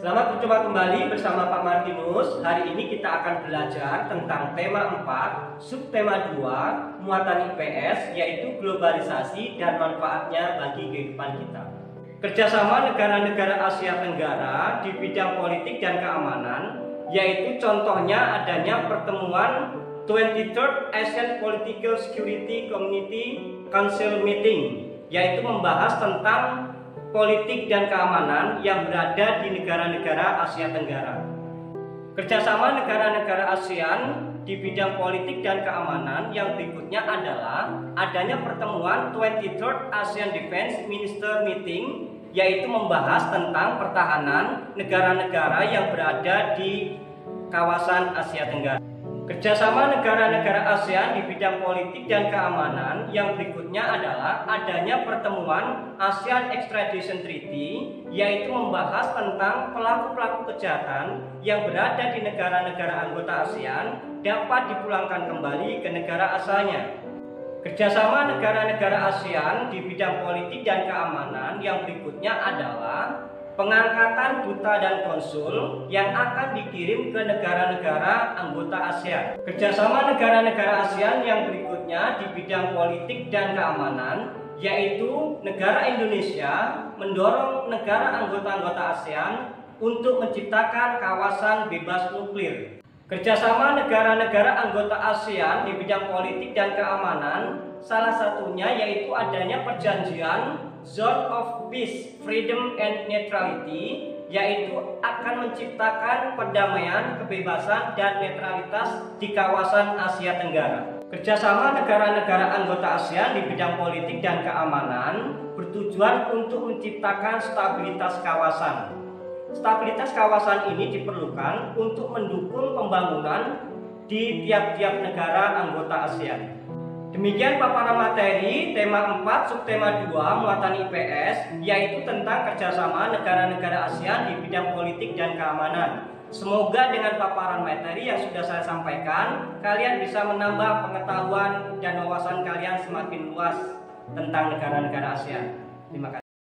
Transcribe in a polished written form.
Selamat berjumpa kembali bersama Pak Martinus. Hari ini kita akan belajar tentang tema 4, subtema 2, muatan IPS, yaitu globalisasi dan manfaatnya bagi kehidupan kita. Kerjasama negara-negara Asia Tenggara di bidang politik dan keamanan, yaitu contohnya adanya pertemuan 23rd ASEAN Political Security Community Council Meeting, yaitu membahas tentang politik dan keamanan yang berada di negara-negara Asia Tenggara. Kerjasama negara-negara ASEAN di bidang politik dan keamanan yang berikutnya adalah adanya pertemuan 23rd ASEAN Defense Minister Meeting, yaitu membahas tentang pertahanan negara-negara yang berada di kawasan Asia Tenggara. Kerjasama negara-negara ASEAN di bidang politik dan keamanan yang berikutnya adalah adanya pertemuan ASEAN Extradition Treaty, yaitu membahas tentang pelaku-pelaku kejahatan yang berada di negara-negara anggota ASEAN dapat dipulangkan kembali ke negara asalnya. Kerjasama negara-negara ASEAN di bidang politik dan keamanan yang berikutnya adalah pengangkatan duta dan konsul yang akan dikirim ke negara-negara anggota ASEAN. Kerjasama negara-negara ASEAN yang berikutnya di bidang politik dan keamanan, yaitu negara Indonesia mendorong negara anggota-anggota ASEAN untuk menciptakan kawasan bebas nuklir. Kerjasama negara-negara anggota ASEAN di bidang politik dan keamanan, salah satunya yaitu adanya perjanjian Zone of Peace, Freedom and Neutrality, yaitu akan menciptakan perdamaian, kebebasan, dan netralitas di kawasan Asia Tenggara. Kerjasama negara-negara anggota ASEAN di bidang politik dan keamanan bertujuan untuk menciptakan stabilitas kawasan. Stabilitas kawasan ini diperlukan untuk mendukung pembangunan di tiap-tiap negara anggota ASEAN. Demikian paparan materi tema 4 subtema 2 muatan IPS, yaitu tentang kerjasama negara-negara ASEAN di bidang politik dan keamanan. Semoga dengan paparan materi yang sudah saya sampaikan, kalian bisa menambah pengetahuan dan wawasan kalian semakin luas tentang negara-negara ASEAN. Terima kasih.